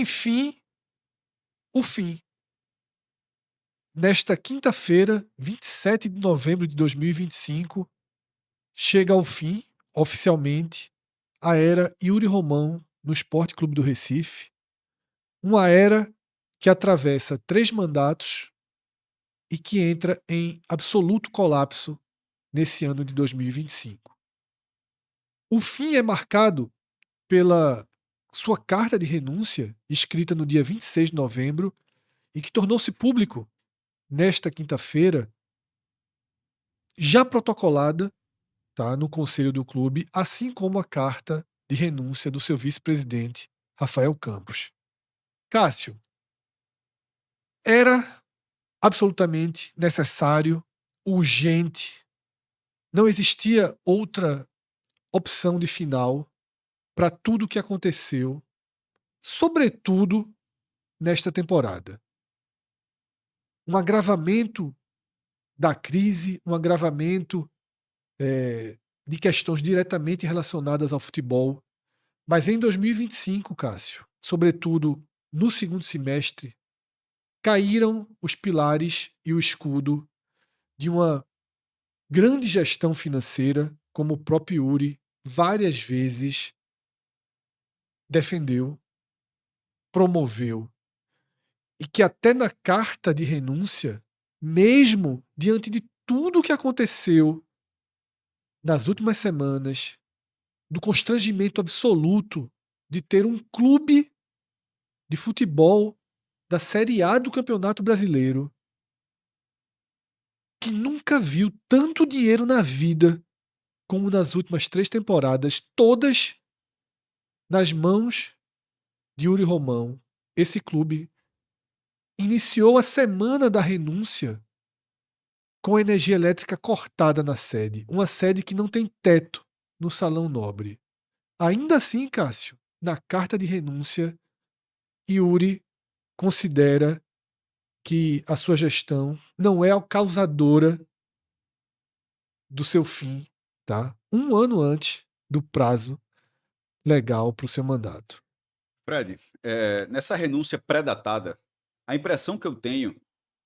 enfim, o fim. Nesta quinta-feira, 27 de novembro de 2025, chega ao fim, oficialmente, a era Yuri Romão no Esporte Clube do Recife. Uma era que atravessa 3 mandatos e que entra em absoluto colapso nesse ano de 2025. O fim é marcado pela sua carta de renúncia, escrita no dia 26 de novembro, e que tornou-se público nesta quinta-feira, já protocolada, tá, no conselho do clube, assim como a carta de renúncia do seu vice-presidente, Rafael Campos. Cássio, era absolutamente necessário, urgente, não existia outra opção de final para tudo o que aconteceu, sobretudo nesta temporada. Um agravamento da crise, um agravamento de questões diretamente relacionadas ao futebol. Mas em 2025, Cássio, sobretudo no segundo semestre, caíram os pilares e o escudo de uma grande gestão financeira, como o próprio Yuri várias vezes defendeu, promoveu, e que até na carta de renúncia, mesmo diante de tudo o que aconteceu nas últimas semanas, do constrangimento absoluto de ter um clube de futebol da Série A do Campeonato Brasileiro que nunca viu tanto dinheiro na vida como nas últimas 3 temporadas, todas nas mãos de Yuri Romão. Esse clube iniciou a semana da renúncia com a energia elétrica cortada na sede, uma sede que não tem teto no Salão Nobre. Ainda assim, Cássio, na carta de renúncia, Yuri considera que a sua gestão não é a causadora do seu fim, tá? Um ano antes do prazo legal para o seu mandato. Fred, nessa renúncia pré-datada, a impressão que eu tenho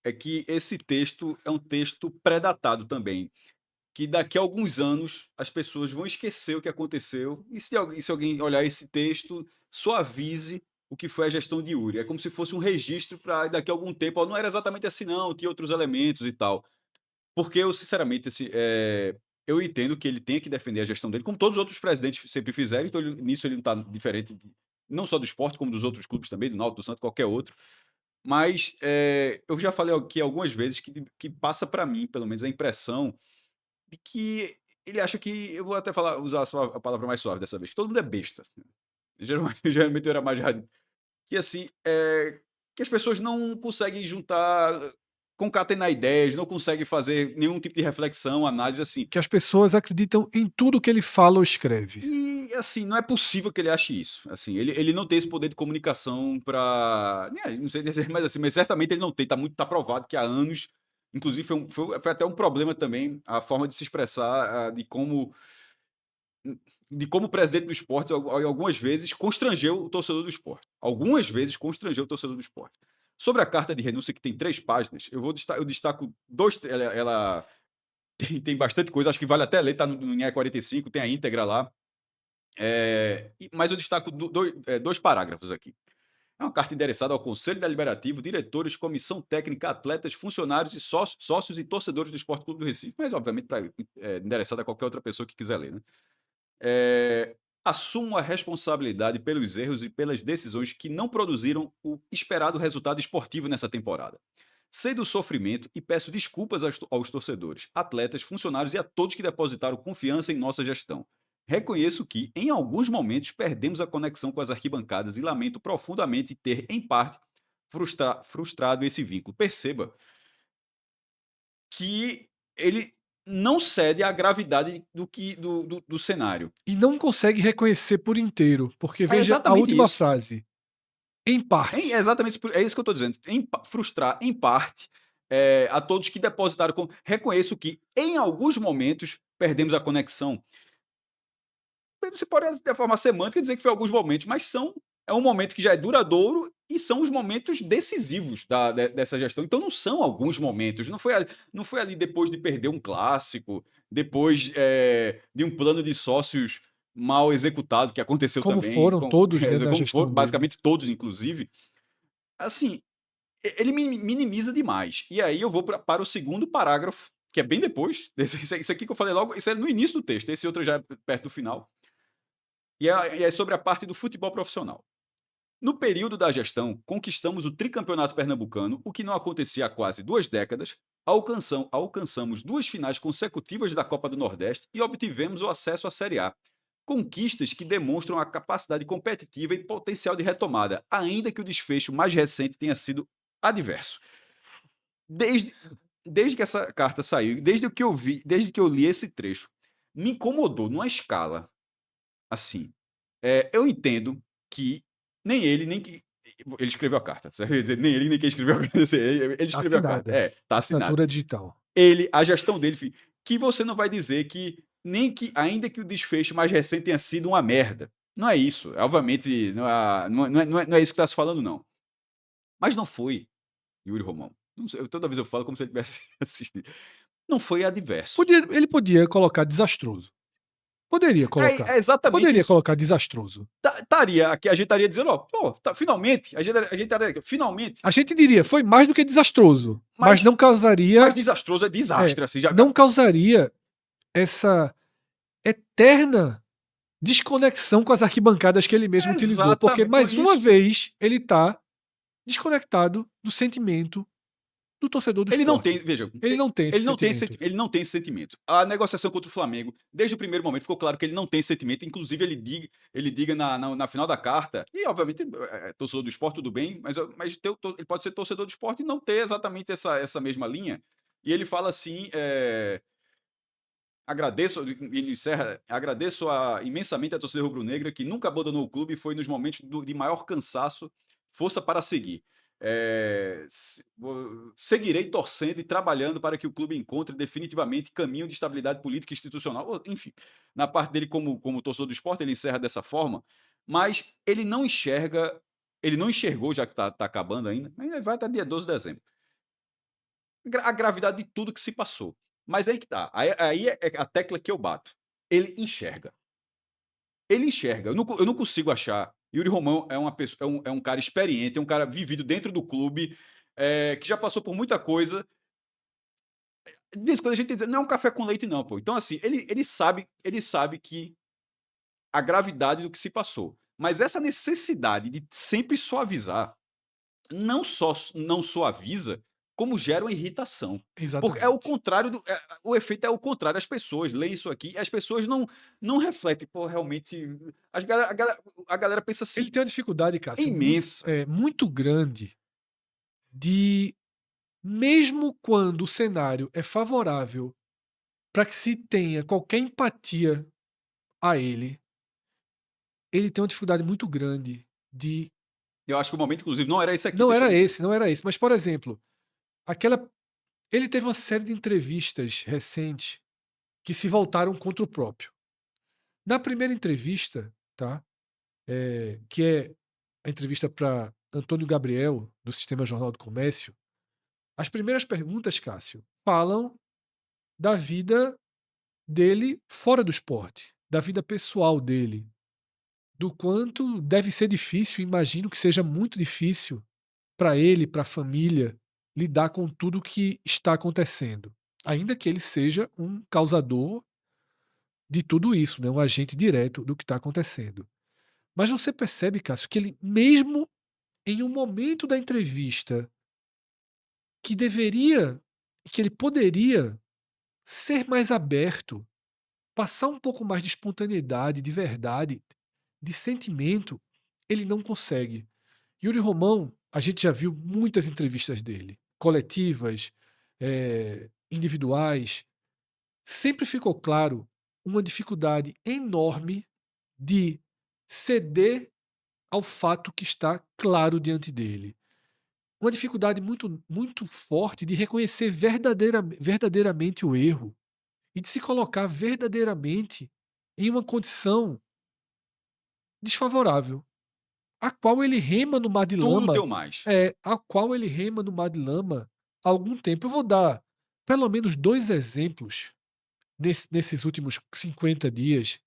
é que esse texto é um texto pré-datado também, que daqui a alguns anos as pessoas vão esquecer o que aconteceu e se alguém olhar esse texto, suavize o que foi a gestão de Yuri. É como se fosse um registro para daqui a algum tempo, "Ó, não era exatamente assim não, tinha outros elementos e tal". Porque eu sinceramente, eu entendo que ele tenha que defender a gestão dele, como todos os outros presidentes sempre fizeram, então nisso ele não está diferente, não só do esporte, como dos outros clubes também, do Náutico, do Santos, qualquer outro. Mas eu já falei aqui algumas vezes que passa para mim, pelo menos, a impressão de que ele acha que, eu vou até usar só a palavra mais suave dessa vez, que todo mundo é besta. Geralmente eu era mais radical. Que assim, que as pessoas não conseguem juntar, concatenar ideias, não conseguem fazer nenhum tipo de reflexão, análise, assim. Que as pessoas acreditam em tudo que ele fala ou escreve. E, assim, não é possível que ele ache isso. Assim, ele não tem esse poder de comunicação para, não sei dizer mais assim, mas certamente ele não tem, tá provado que há anos, inclusive foi até um problema também, a forma de se expressar, de como o presidente do esporte, algumas vezes, constrangeu o torcedor do esporte. Algumas vezes constrangeu o torcedor do esporte. Sobre a carta de renúncia, que tem 3 páginas, eu destaco 2, ela tem bastante coisa, acho que vale até ler, tá no NE 45, tem a íntegra lá. Mas eu destaco 2 parágrafos aqui. É uma carta endereçada ao Conselho Deliberativo, diretores, comissão técnica, atletas, funcionários e sócios e torcedores do Esporte Clube do Recife, mas obviamente endereçada a qualquer outra pessoa que quiser ler, né? Assumo a responsabilidade pelos erros e pelas decisões que não produziram o esperado resultado esportivo nessa temporada. Sei do sofrimento e peço desculpas aos torcedores, atletas, funcionários e a todos que depositaram confiança em nossa gestão. Reconheço que, em alguns momentos, perdemos a conexão com as arquibancadas e lamento profundamente ter, em parte, frustrado esse vínculo. Perceba que ele não cede à gravidade do cenário. E não consegue reconhecer por inteiro, porque É veja a exatamente última isso. frase. Em parte. É exatamente isso, é isso que eu estou dizendo. Frustrar, em parte, a todos que depositaram. Reconheço que, em alguns momentos, perdemos a conexão. Você pode, de forma semântica, dizer que foi alguns momentos, mas são é um momento que já é duradouro e são os momentos decisivos dessa gestão. Então não são alguns momentos, não foi ali depois de perder um clássico, depois de um plano de sócios mal executado, que aconteceu Como também, foram todos, né, na como foram gestão dele. basicamente todos, inclusive. Assim, ele minimiza demais. E aí eu vou para o segundo parágrafo, que é bem depois, isso aqui que eu falei logo, isso é no início do texto, esse outro já é perto do final, e é sobre a parte do futebol profissional. No período da gestão, conquistamos o tricampeonato pernambucano, o que não acontecia há quase 2 décadas, alcançamos 2 finais consecutivas da Copa do Nordeste e obtivemos o acesso à Série A. Conquistas que demonstram a capacidade competitiva e potencial de retomada, ainda que o desfecho mais recente tenha sido adverso. Desde, desde que essa carta saiu, desde que eu li esse trecho, me incomodou numa escala assim. Eu entendo que nem ele, nem que. Ele escreveu a carta. Você quer dizer, nem ele, nem quem escreveu a carta. Ele Tá escreveu a carta. assinada. Tá assinado. Assinatura digital. Ele, a gestão dele, que você não vai dizer que, nem que, ainda que o desfecho mais recente tenha sido uma merda. Não é isso. Obviamente, não é isso que está se falando, não. Mas não foi, Yuri Romão. Não sei, toda vez eu falo como se ele tivesse assistido. Não foi adverso. Ele podia colocar desastroso. Poderia colocar. É exatamente Poderia isso. colocar desastroso. Aqui a gente estaria dizendo, ó, pô, finalmente, a gente estaria, finalmente. A gente diria, foi mais do que desastroso. Mas não causaria. Mas desastroso é desastre, assim, já. Não causaria essa eterna desconexão com as arquibancadas que ele mesmo utilizou. Porque, mais uma vez, ele está desconectado do sentimento do torcedor do Ele não esporte. tem, veja, Ele não tem esse ele não tem esse sentimento. A negociação contra o Flamengo, desde o primeiro momento, ficou claro que ele não tem esse sentimento. Inclusive, ele diga na final da carta, e obviamente, torcedor do esporte, tudo bem, mas ele pode ser torcedor do esporte e não ter exatamente essa mesma linha. E ele fala assim: ele encerra, agradeço imensamente a torcida rubro-negra que nunca abandonou o clube e foi nos momentos de maior cansaço, força para seguir. Seguirei torcendo e trabalhando para que o clube encontre definitivamente caminho de estabilidade política e institucional. Enfim, na parte dele como torcedor do esporte, ele encerra dessa forma, mas ele não enxergou, já que está acabando ainda vai até dia 12 de dezembro, a gravidade de tudo que se passou. Mas aí que tá. Aí é a tecla que eu bato. Ele enxerga. Ele enxerga. Eu não consigo achar. Yuri Romão é uma pessoa, é um cara experiente, é um cara vivido dentro do clube, que já passou por muita coisa. De vez em quando a gente diz, não é um café com leite, não, pô. Então, assim, ele sabe que a gravidade do que se passou. Mas essa necessidade de sempre suavizar, não só não suaviza, como gera uma irritação. Porque é o Exatamente. contrário o efeito é o contrário. As pessoas leem isso aqui e as pessoas não refletem, pô, realmente. A galera pensa assim. Ele tem uma dificuldade, Cássio, imensa. Muito grande de, mesmo quando o cenário é favorável para que se tenha qualquer empatia a ele tem uma dificuldade muito grande de. Eu acho que o momento, inclusive, não era esse aqui. Não era esse. Mas, por exemplo, ele teve uma série de entrevistas recentes que se voltaram contra o próprio. Na primeira entrevista, tá? Que é a entrevista para Antônio Gabriel, do Sistema Jornal do Comércio, as primeiras perguntas, Cássio, falam da vida dele fora do esporte, da vida pessoal dele, do quanto deve ser difícil, imagino que seja muito difícil para ele, para a família, lidar com tudo que está acontecendo. Ainda que ele seja um causador de tudo isso, né? Um agente direto do que está acontecendo. Mas você percebe, Cássio, que ele, mesmo em um momento da entrevista que deveria, que ele poderia ser mais aberto, passar um pouco mais de espontaneidade, de verdade, de sentimento, ele não consegue. Yuri Romão, a gente já viu muitas entrevistas dele, coletivas, individuais. Sempre ficou claro uma dificuldade enorme de ceder ao fato que está claro diante dele. Uma dificuldade muito, muito forte de reconhecer verdadeiramente o erro e de se colocar verdadeiramente em uma condição desfavorável. a qual ele rema no mar de Tudo lama. teu mais. A qual ele rema no mar de lama há algum tempo. Eu vou dar pelo menos 2 exemplos nesses últimos 50 dias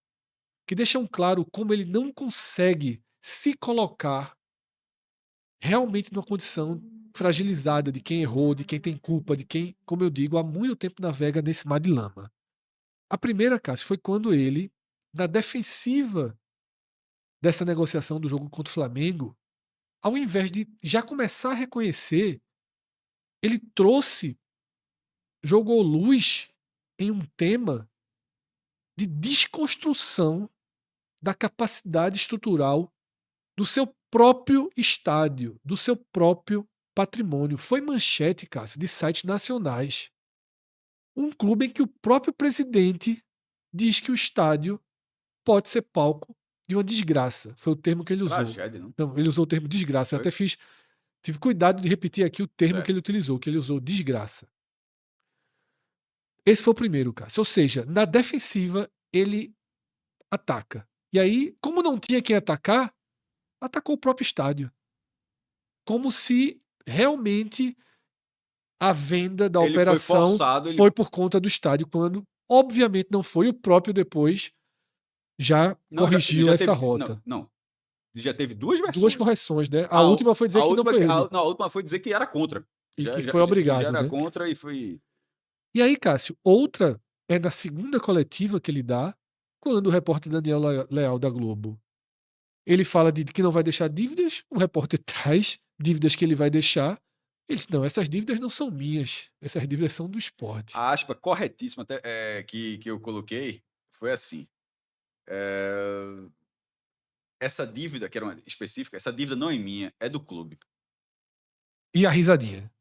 que deixam claro como ele não consegue se colocar realmente numa condição fragilizada de quem errou, de quem tem culpa, de quem, como eu digo, há muito tempo navega nesse mar de lama. A primeira, Cássio, foi quando ele, na defensiva dessa negociação do jogo contra o Flamengo, ao invés de já começar a reconhecer, ele jogou luz em um tema de desconstrução da capacidade estrutural do seu próprio estádio, do seu próprio patrimônio. Foi manchete, Cássio, de sites nacionais. Um clube em que o próprio presidente diz que o estádio pode ser palco de uma desgraça. Foi o termo que ele usou. Tragédia, não? Não, ele usou o termo desgraça. Eu Foi? até tive cuidado de repetir aqui o termo Certo. que ele usou desgraça. Esse foi o primeiro, Cássio. Ou seja, na defensiva, ele ataca. E aí, como não tinha quem atacar, atacou o próprio estádio. Como se realmente a venda da Ele foi operação forçado, foi por conta do estádio, quando obviamente não foi. O próprio depois já Não, corrigiu já essa teve, rota. não. Já teve 2 versões. 2 correções, né? A última foi dizer que não foi ele. A última foi dizer que era contra. E que foi obrigado, Já era né? contra e foi... E aí, Cássio, outra é na segunda coletiva que ele dá, quando o repórter Daniel Leal da Globo, ele fala de que não vai deixar dívidas, o repórter traz dívidas que ele vai deixar. Ele diz, não, essas dívidas não são minhas, essas dívidas são do esporte. A aspa corretíssima até, que eu coloquei foi assim. Essa dívida, que era uma específica, essa dívida não é minha, é do clube. E a risadinha.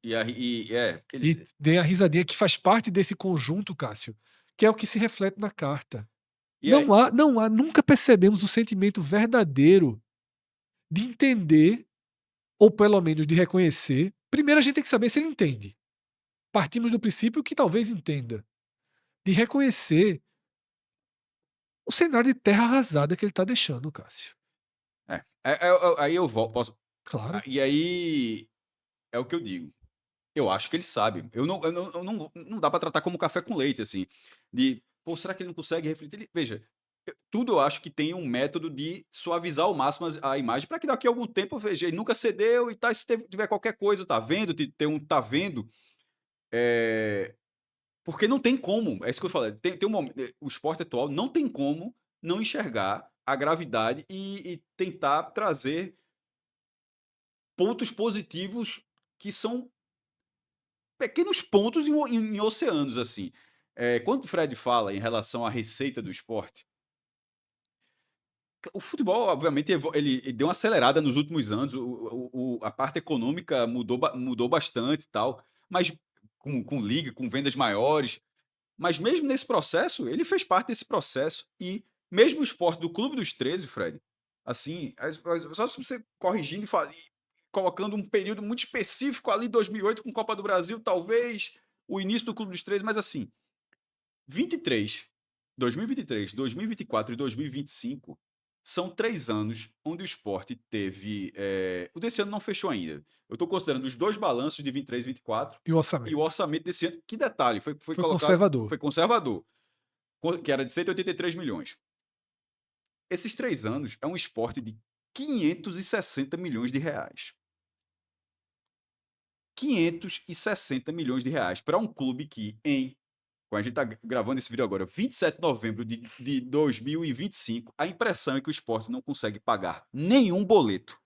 Porque E tem a risadinha que faz parte desse conjunto, Cássio, que é o que se reflete na carta. Não há, nunca percebemos o sentimento verdadeiro de entender, ou pelo menos de reconhecer. Primeiro a gente tem que saber se ele entende. Partimos do princípio que talvez entenda. De reconhecer o cenário de terra arrasada que ele está deixando, Cássio. Aí eu posso. Claro. E aí é o que eu digo. Eu acho que ele sabe. Não dá para tratar como café com leite, assim. Pô, será que ele não consegue refletir? Veja, tudo eu acho que tem um método de suavizar ao máximo a imagem, para que daqui a algum tempo, veja, ele nunca cedeu e tal, se tiver qualquer coisa, tá vendo, tá vendo. Porque não tem como, é isso que eu falei, tem um momento, o esporte atual não tem como não enxergar a gravidade e tentar trazer pontos positivos que são pequenos pontos em oceanos, assim. Quando o Fred fala em relação à receita do esporte, o futebol, obviamente, ele deu uma acelerada nos últimos anos, a parte econômica mudou bastante e tal, mas com liga, com vendas maiores, mas mesmo nesse processo, ele fez parte desse processo e mesmo o esporte do Clube dos 13, Fred, assim, só se você corrigindo e colocando um período muito específico ali, 2008 com Copa do Brasil, talvez o início do Clube dos 13, mas assim, 2023, 2024 e 2025 são 3 anos onde o esporte teve... o desse ano não fechou ainda. Eu estou considerando os 2 balanços de 23 e 24 E o orçamento. e o orçamento desse ano. Que detalhe, foi colocado... conservador. Foi conservador, que era de 183 milhões. Esses 3 anos é um esporte de 560 milhões de reais. 560 milhões de reais para um clube que, quando a gente está gravando esse vídeo agora, 27 de novembro de 2025, a impressão é que o esporte não consegue pagar nenhum boleto.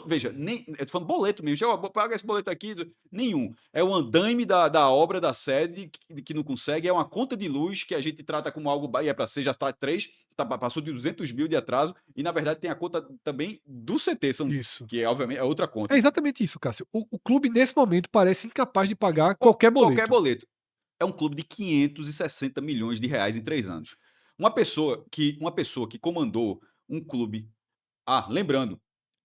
Veja, eu tô falando boleto mesmo, já paga esse boleto aqui, nenhum. É o andaime da obra da sede que não consegue, é uma conta de luz que a gente trata como algo, e é para ser, já está 3, passou de 200 mil de atraso, e na verdade tem a conta também do CT, Isso. que obviamente é outra conta. É exatamente isso, Cássio. O clube, nesse momento, parece incapaz de pagar qualquer boleto. Qualquer boleto. É um clube de 560 milhões de reais em 3 anos. Uma pessoa que comandou um clube... lembrando,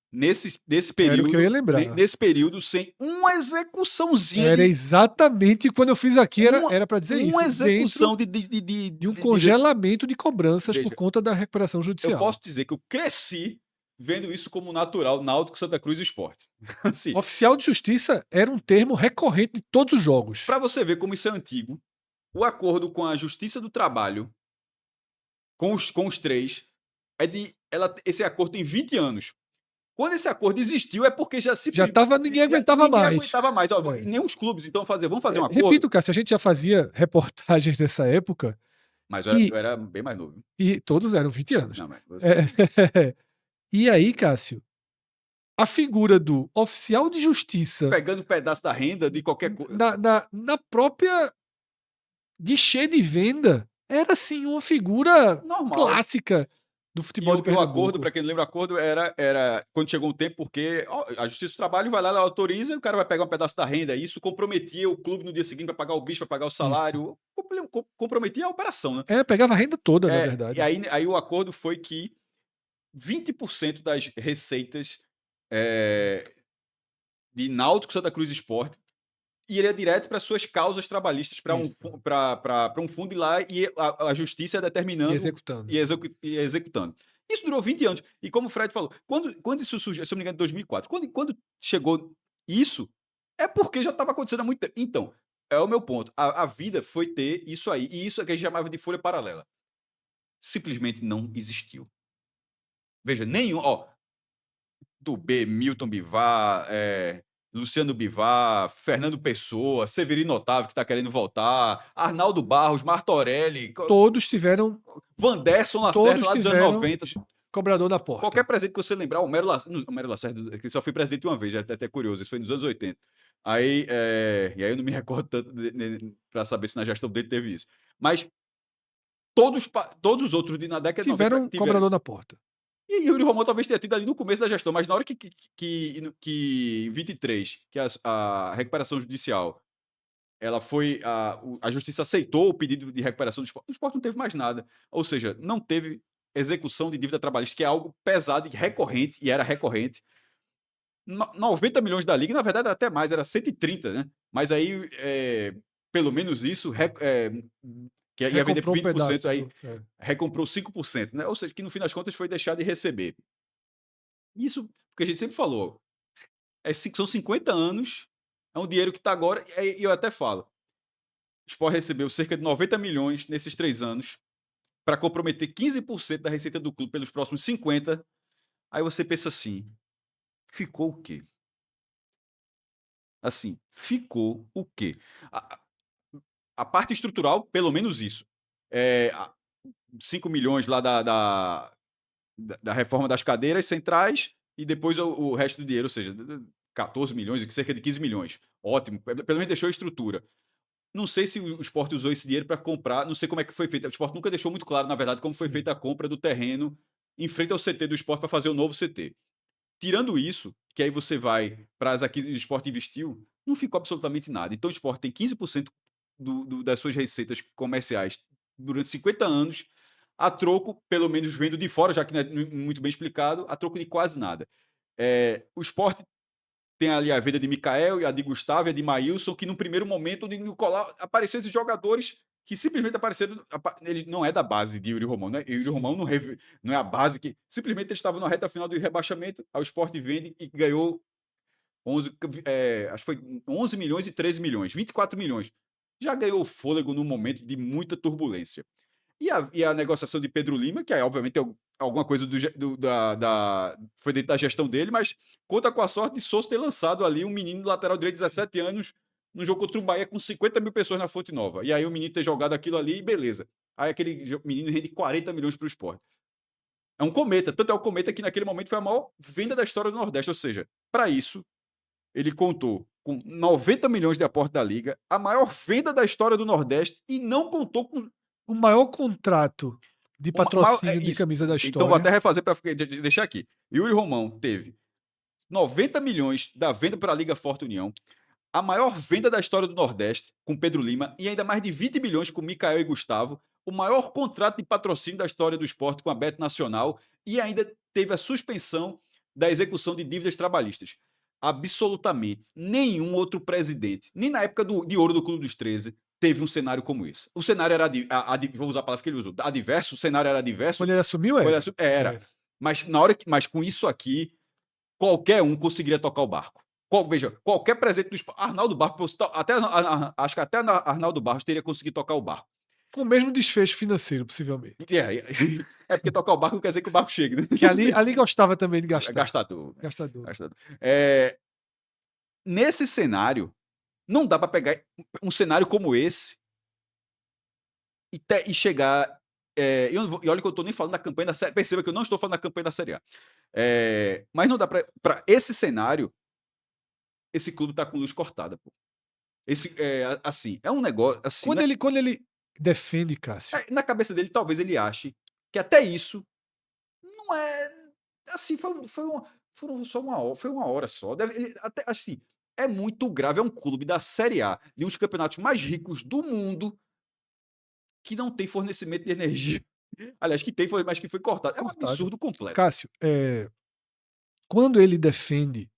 nesse Era o que eu ia período, lembrar. nesse período, sem uma execuçãozinha Era exatamente quando eu fiz aqui, era para dizer isso. uma execução de um congelamento de cobranças por conta da recuperação judicial. Eu posso dizer que eu cresci vendo isso como natural, Náutico, Santa Cruz e Sport. Assim, Oficial de justiça era um termo recorrente de todos os jogos. para você ver como isso é antigo, o acordo com a Justiça do Trabalho, com os três, esse acordo tem 20 anos. Quando esse acordo existiu, é porque já Já tava, ninguém aguentava ninguém mais. aguentava mais. Ó, É. nem os clubes, então, vamos fazer um acordo. Repito, Cássio, a gente já fazia reportagens nessa época Mas e, eu era bem mais novo. e todos eram 20 anos. Não, mas É, e aí, Cássio, a figura do oficial de justiça pegando um pedaço da renda de qualquer coisa. na própria guichê de venda era, assim, uma figura Normal. clássica do E futebol de o Pernambuco. acordo, para quem não lembra, o acordo era quando chegou um tempo, porque a Justiça do Trabalho vai lá, ela autoriza e o cara vai pegar um pedaço da renda. E isso comprometia o clube no dia seguinte para pagar o bicho, para pagar o salário. Comprometia a operação, né? Pegava a renda toda, na E verdade. aí o acordo foi que 20% das receitas de Náutico, Santa Cruz e Sport iria direto para suas causas trabalhistas, para Isso. um fundo ir lá e a justiça determinando E executando. e executando. Isso durou 20 anos. E como o Fred falou, quando isso surgiu, se eu não me engano, em 2004, quando chegou isso, é porque já estava acontecendo há muito tempo. Então, é o meu ponto. A vida foi ter isso aí. E isso é que a gente chamava de folha paralela. Simplesmente não existiu. Veja, nenhum. Ó, do B, Milton Bivar, Luciano Bivar, Fernando Pessoa, Severino Otávio, que está querendo voltar, Arnaldo Barros, Martorelli, Todos tiveram. Vanderson Lacerda, lá dos anos 90. Cobrador da porta. Qualquer presidente que você lembrar, o Mero Lacerda, que só foi presidente uma vez, é até curioso, isso foi nos anos 80. Aí, e aí eu não me recordo tanto para saber se na gestão dele teve isso. Mas todos os outros na década de 90 tiveram cobrador da porta. E Yuri Romão talvez tenha tido ali no começo da gestão, mas na hora que em 23, que a recuperação judicial, ela foi, a justiça aceitou o pedido de recuperação do esporte não teve mais nada. Ou seja, não teve execução de dívida trabalhista, que é algo pesado e recorrente, e era recorrente. 90 milhões da Liga, na verdade era até mais, era 130, né? Mas aí, pelo menos isso, que ia vender por 20%, aí recomprou 5%, né? Ou seja, que no fim das contas foi deixar de receber. Isso, porque a gente sempre falou, são 50 anos, é um dinheiro que está agora, e eu até falo, o Sport recebeu cerca de 90 milhões nesses 3 anos para comprometer 15% da receita do clube pelos próximos 50. Aí você pensa assim, ficou o quê? Assim, ficou o quê? A parte estrutural, pelo menos isso. 5 milhões lá da reforma das cadeiras centrais e depois o resto do dinheiro, ou seja, 14 milhões, cerca de 15 milhões. Ótimo, pelo menos deixou a estrutura. Não sei se o Sport usou esse dinheiro para comprar, não sei como é que foi feito. O Sport nunca deixou muito claro, na verdade, como foi feita a compra do terreno em frente ao CT do Sport para fazer o novo CT. Tirando isso, que aí você vai para as aquisições que o Sport investiu, não ficou absolutamente nada. Então o Sport tem 15% das suas receitas comerciais durante 50 anos, a troco, pelo menos vendo de fora, já que não é muito bem explicado, a troco de quase nada. O Sport tem ali a venda de Mikael, e a de Gustavo, e a de Maílson, que no primeiro momento apareceram esses jogadores que simplesmente apareceram. Ele não é da base de Yuri Romão, né? Yuri Romão não é a base que. Simplesmente eles estavam na reta final do rebaixamento, o Sport vende e ganhou 11, acho que foi 11 milhões e 13 milhões, 24 milhões. Já ganhou fôlego num momento de muita turbulência. E a negociação de Pedro Lima, que obviamente é alguma coisa foi dentro da gestão dele, mas conta com a sorte de Souza ter lançado ali um menino do lateral direito de 17 anos no jogo contra o Bahia com 50 mil pessoas na Fonte Nova. E aí o menino ter jogado aquilo ali e beleza. Aí aquele menino rende 40 milhões para o Sport. É um cometa, tanto é o cometa que naquele momento foi a maior venda da história do Nordeste, ou seja, para isso ele contou com 90 milhões de aporte da Liga, a maior venda da história do Nordeste e não contou com o maior contrato de patrocínio de camisa da história. Então vou até refazer para deixar aqui. Yuri Romão teve 90 milhões da venda para a Liga Forte União, a maior venda da história do Nordeste, com Pedro Lima, e ainda mais de 20 milhões com Mikael e Gustavo, o maior contrato de patrocínio da história do esporte com a Bet Nacional, e ainda teve a suspensão da execução de dívidas trabalhistas. Absolutamente nenhum outro presidente, nem na época de ouro do Clube dos 13, teve um cenário como esse. O cenário era, vou usar a palavra que ele usou, adverso, o cenário era adverso. Quando ele assumiu, era. Mas com isso aqui, qualquer um conseguiria tocar o barco. Veja, qualquer presente do esporte. Arnaldo Barros, acho que até Arnaldo Barros teria conseguido tocar o barco. Com o mesmo desfecho financeiro, possivelmente. É porque tocar o barco não quer dizer que o barco chegue, né? Que ali gostava também de É gastar. gastador. Gastador. Gastador. Nesse cenário, não dá para pegar um cenário como esse e chegar. E olha que eu estou nem falando da campanha da Série. Perceba que eu não estou falando da campanha da Série A. Mas não dá para esse cenário, esse clube tá com luz cortada, pô. Assim, é um negócio. Assim, Quando ele defende, Cássio. Na cabeça dele, talvez ele ache que até isso não é. Assim, foram só uma hora, foi uma hora só. Até, assim, é muito grave. É um clube da Série A, de um dos campeonatos mais ricos do mundo, que não tem fornecimento de energia. Aliás, que tem, mas que foi cortado. É um absurdo completo. Cássio, quando ele defende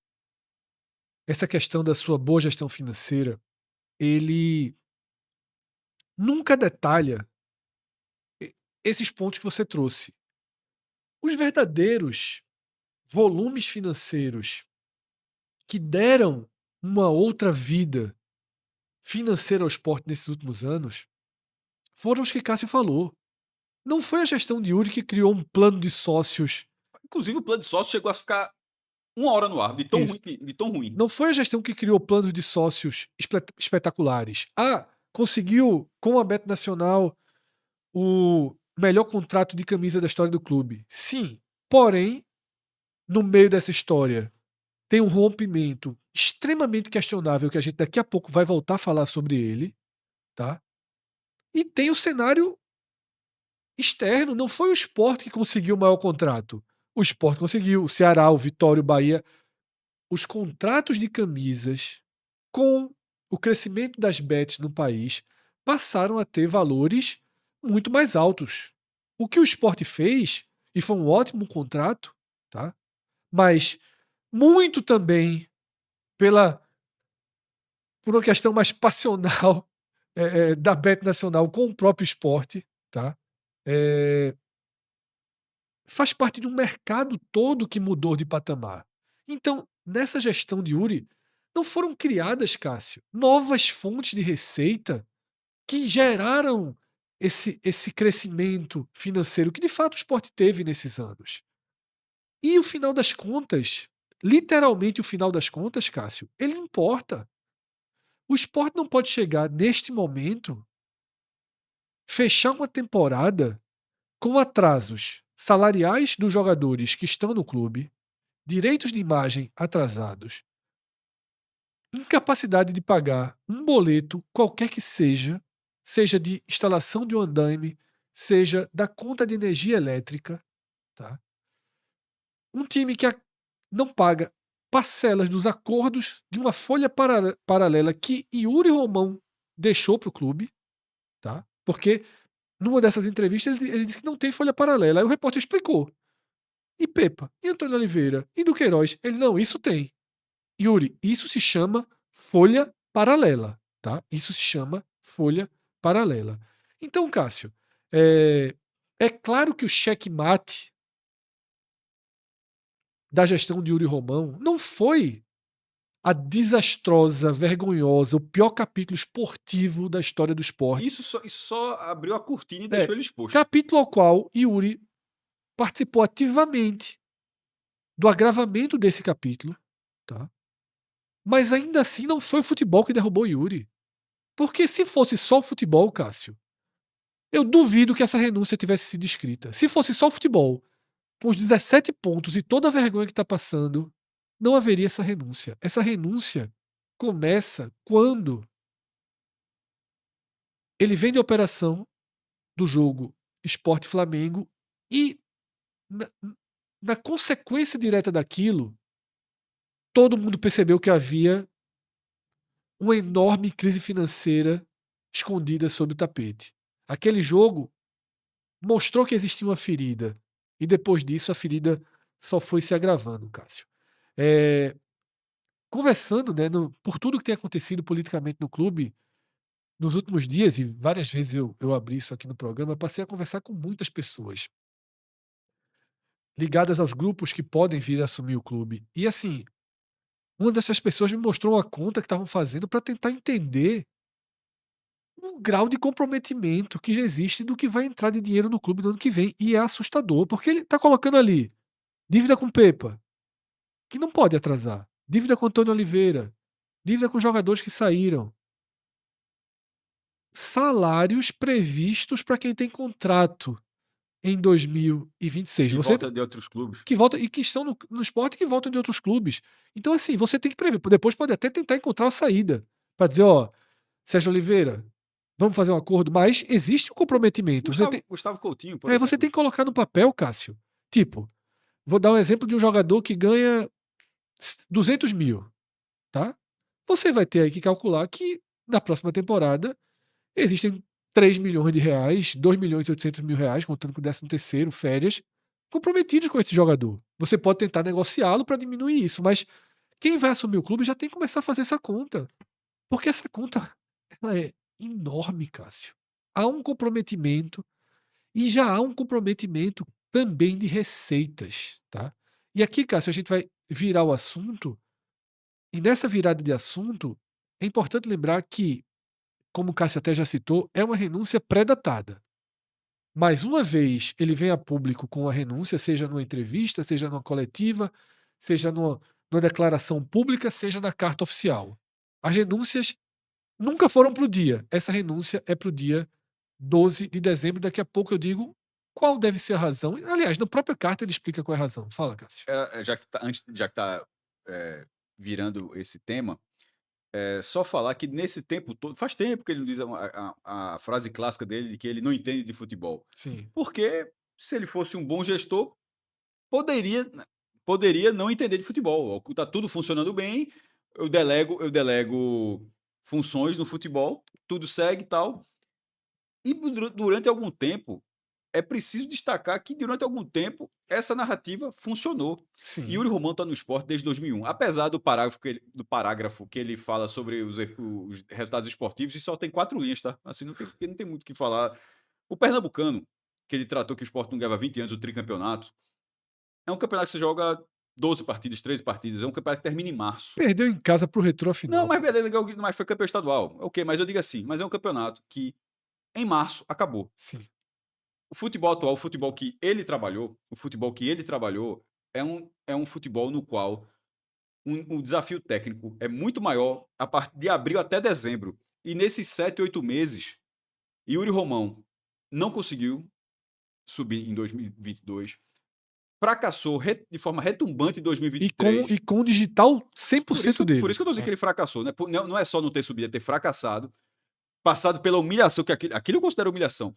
essa questão da sua boa gestão financeira, ele nunca detalha esses pontos que você trouxe. Os verdadeiros volumes financeiros que deram uma outra vida financeira ao esporte nesses últimos anos foram os que Cássio falou. Não foi a gestão de Yuri que criou um plano de sócios. Inclusive, o plano de sócio chegou a ficar uma hora no ar, de tão ruim. Não foi a gestão que criou planos de sócios espetaculares. Conseguiu, com a Bet Nacional, o melhor contrato de camisa da história do clube. Sim, porém, no meio dessa história, tem um rompimento extremamente questionável que a gente daqui a pouco vai voltar a falar sobre ele, tá? E tem o cenário externo, não foi o Sport que conseguiu o maior contrato. O Sport conseguiu, o Ceará, o Vitória, o Bahia. Os contratos de camisas, com o crescimento das bets no país, passaram a ter valores muito mais altos. O que o Sport fez, e foi um ótimo contrato, tá? Mas muito também por uma questão mais passional da Bet Nacional com o próprio esporte, tá? Faz parte de um mercado todo que mudou de patamar. Então, nessa gestão de Uri, não foram criadas, Cássio, novas fontes de receita que geraram esse crescimento financeiro que de fato o esporte teve nesses anos. E o final das contas, literalmente o final das contas, Cássio, ele importa. O esporte não pode chegar neste momento, fechar uma temporada com atrasos salariais dos jogadores que estão no clube, direitos de imagem atrasados, incapacidade de pagar um boleto, qualquer que seja de instalação de um andaime, seja da conta de energia elétrica, tá? Um time que não paga parcelas dos acordos de uma folha paralela que Yuri Romão deixou para o clube, tá? Porque numa dessas entrevistas ele disse que não tem folha paralela. Aí o repórter explicou. E Pepa, e Antônio Oliveira, e Duqueiroz? Ele, não, isso tem. Yuri, isso se chama folha paralela, tá? Isso se chama folha paralela. Então, Cássio, é claro que o checkmate da gestão de Yuri Romão não foi a desastrosa, vergonhosa, o pior capítulo esportivo da história do esporte. Isso só abriu a cortina e deixou ele exposto. Capítulo ao qual Yuri participou ativamente do agravamento desse capítulo, tá? Mas ainda assim não foi o futebol que derrubou Yuri. Porque se fosse só o futebol, Cássio, eu duvido que essa renúncia tivesse sido escrita. Se fosse só o futebol, com os 17 pontos e toda a vergonha que está passando, não haveria essa renúncia. Essa renúncia começa quando ele vende a operação do jogo Esporte Flamengo e, na, na consequência direta daquilo, todo mundo percebeu que havia uma enorme crise financeira escondida sob o tapete. Aquele jogo mostrou que existia uma ferida. E depois disso, a ferida só foi se agravando, Cássio. Conversando, né, por tudo que tem acontecido politicamente no clube nos últimos dias, e várias vezes eu abri isso aqui no programa, eu passei a conversar com muitas pessoas. ligadas aos grupos que podem vir a assumir o clube. E assim, uma dessas pessoas me mostrou uma conta que estavam fazendo para tentar entender o grau de comprometimento que já existe do que vai entrar de dinheiro no clube no ano que vem. E é assustador, porque ele está colocando ali dívida com Pepa, que não pode atrasar, dívida com Antônio Oliveira, dívida com jogadores que saíram, salários previstos para quem tem contrato em 2026. Que volta de outros clubes. Que volta e que estão no esporte e que voltam de outros clubes. Então, assim, você tem que prever. Depois pode até tentar encontrar uma saída para dizer, ó, Sérgio Oliveira, vamos fazer um acordo, mas existe um comprometimento. Gustavo Coutinho, por você exemplo. tem que colocar no papel, Cássio. Tipo, vou dar um exemplo de um jogador que ganha 200 mil, tá? Você vai ter aí que calcular que na próxima temporada existem 3 milhões de reais, 2 milhões e 800 mil reais, contando com o 13º, férias, comprometidos com esse jogador. Você pode tentar negociá-lo para diminuir isso, mas quem vai assumir o clube já tem que começar a fazer essa conta. Porque essa conta ela é enorme, Cássio. Há um comprometimento e já há um comprometimento também de receitas, tá? E aqui, Cássio, a gente vai virar o assunto, e nessa virada de assunto, é importante lembrar que, como o Cássio até já citou, é uma renúncia pré-datada. Mas uma vez ele vem a público com a renúncia, seja numa entrevista, seja numa coletiva, seja numa declaração pública, seja na carta oficial. As renúncias nunca foram para o dia. Essa renúncia é para o dia 12 de dezembro. Daqui a pouco eu digo qual deve ser a razão. Aliás, na própria carta ele explica qual é a razão. Fala, Cássio. Já que tá virando esse tema, só falar que nesse tempo todo, faz tempo que ele não diz a frase clássica dele de que ele não entende de futebol. Sim. Porque se ele fosse um bom gestor, poderia não entender de futebol. Tá tudo funcionando bem, eu delego funções no futebol, tudo segue e tal. E durante algum tempo, é preciso destacar que durante algum tempo essa narrativa funcionou. Sim. Yuri Romão está no esporte desde 2001. Apesar do parágrafo que ele fala sobre os resultados esportivos, e só tem 4 linhas, tá? Assim, não tem muito o que falar. O Pernambucano, que ele tratou que o esporte não ganhava 20 anos o tricampeonato, é um campeonato que você joga 12 partidas, 13 partidas. É um campeonato que termina em março. Perdeu em casa pro Retrô a final. Não, mas beleza, mas foi campeão estadual. Ok, mas eu digo assim, mas é um campeonato que em março acabou. Sim. O futebol atual, o futebol que ele trabalhou, é um futebol no qual o desafio técnico é muito maior a partir de abril até dezembro. E nesses 7, 8 meses, Yuri Romão não conseguiu subir em 2022, fracassou de forma retumbante em 2023. E com o digital 100% dele. Por isso que eu tô dizendo que ele fracassou, né? Não é só não ter subido, é ter fracassado, passado pela humilhação, que aquilo eu considero humilhação.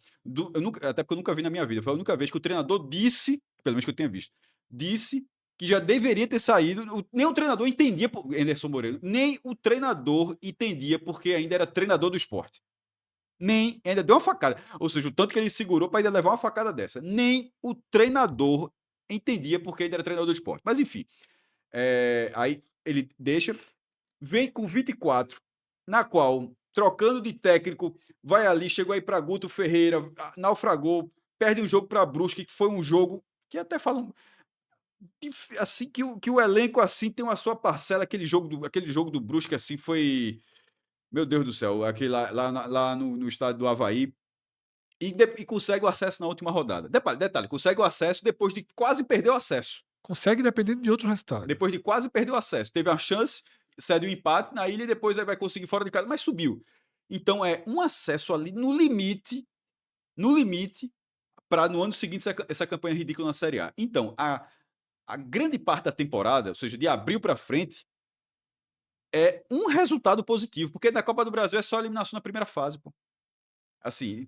Até porque eu nunca vi na minha vida. Foi a única vez que o treinador disse, pelo menos que eu tenha visto, disse que já deveria ter saído. Nem o treinador entendia, Anderson Moreno, nem o treinador entendia porque ainda era treinador do esporte. Nem, ainda deu uma facada. Ou seja, o tanto que ele segurou para ainda levar uma facada dessa. Nem o treinador entendia porque ainda era treinador do esporte. Mas enfim, aí ele deixa, vem com 24, na qual, trocando de técnico, vai ali, chegou aí para Guto Ferreira, naufragou, perde um jogo para Brusque, que foi um jogo que até falam assim que o elenco assim tem uma sua parcela. Aquele jogo do Brusque assim foi, meu Deus do céu, aquele lá no estádio do Avaí. E consegue o acesso na última rodada. Detalhe, consegue o acesso depois de quase perder o acesso. Consegue dependendo de outro resultado. Depois de quase perder o acesso. Teve a chance, cede o empate na ilha e depois aí vai conseguir fora de casa, mas subiu. Então é um acesso ali no limite, para no ano seguinte essa campanha ridícula na Série A. Então, a grande parte da temporada, ou seja, de abril para frente, é um resultado positivo, porque na Copa do Brasil é só eliminação na primeira fase, pô. Assim,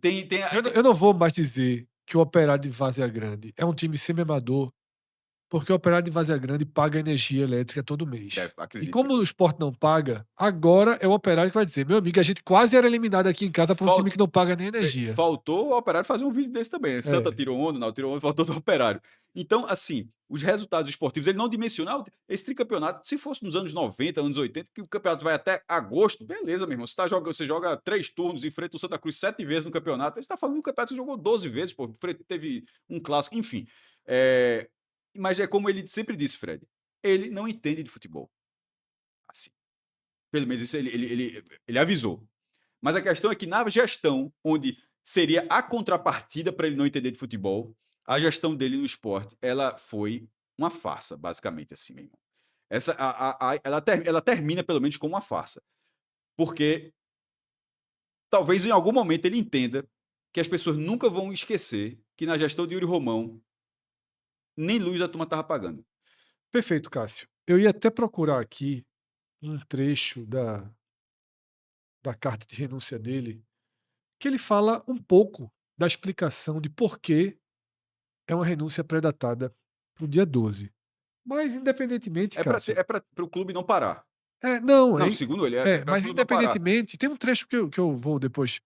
Eu não vou mais dizer que o Operário de Várzea Grande é um time semi-amador, porque o Operário de Várzea Grande paga energia elétrica todo mês. E como o esporte não paga, agora é o Operário que vai dizer: meu amigo, a gente quase era eliminado aqui em casa por um time que não paga nem energia. Faltou o Operário fazer um vídeo desse também. Santa tirou onda, não tirou onda, faltou do Operário. Então, assim, os resultados esportivos, ele não dimensiona. Esse tricampeonato, se fosse nos anos 90, anos 80, que o campeonato vai até agosto, beleza, meu irmão. Você joga 3 turnos, enfrenta o Santa Cruz 7 vezes no campeonato. Você está falando de um campeonato que jogou 12 vezes, pô. Teve um clássico, enfim. Mas é como ele sempre disse, Fred, ele não entende de futebol. Assim, pelo menos isso ele avisou. Mas a questão é que na gestão, onde seria a contrapartida para ele não entender de futebol, a gestão dele no esporte, ela foi uma farsa, basicamente, assim, meu irmão. Ela termina, pelo menos, como uma farsa. Porque talvez em algum momento ele entenda que as pessoas nunca vão esquecer que na gestão de Yuri Romão, nem luz a turma estava pagando. Perfeito, Cássio. Eu ia até procurar aqui um trecho da carta de renúncia dele, que ele fala um pouco da explicação de por que é uma renúncia pré-datada para o dia 12. Mas independentemente, Cássio, É para o clube não parar. não, Não, segundo ele, é para o mas clube não parar. independentemente, tem um trecho que eu vou depois.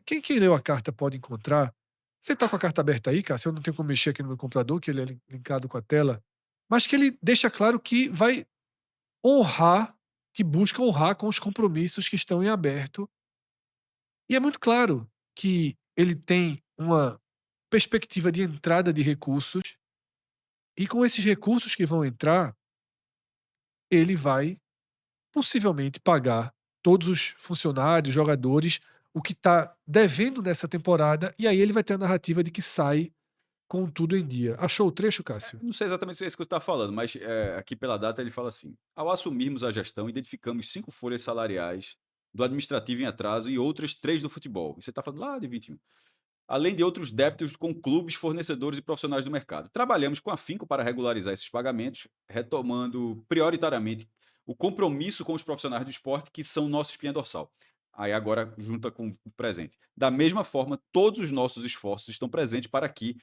Quem leu a carta pode encontrar. Você está com a carta aberta aí, Cássio? Eu não tenho como mexer aqui no meu computador, que ele é linkado com a tela. Mas que ele deixa claro que vai honrar, que busca honrar com os compromissos que estão em aberto. E é muito claro que ele tem uma perspectiva de entrada de recursos, e com esses recursos que vão entrar, ele vai possivelmente pagar todos os funcionários, jogadores, o que está devendo nessa temporada, e aí ele vai ter a narrativa de que sai com tudo em dia. Achou o trecho, Cássio? Não sei exatamente se é isso que você está falando, mas aqui pela data ele fala assim: ao assumirmos a gestão, identificamos 5 folhas salariais do administrativo em atraso e outras 3 do futebol. E você está falando lá de 21. Além de outros débitos com clubes, fornecedores e profissionais do mercado. Trabalhamos com afinco para regularizar esses pagamentos, retomando prioritariamente o compromisso com os profissionais do esporte, que são nosso espinha dorsal. Aí agora junta com o presente. Da mesma forma, todos os nossos esforços estão presentes para que,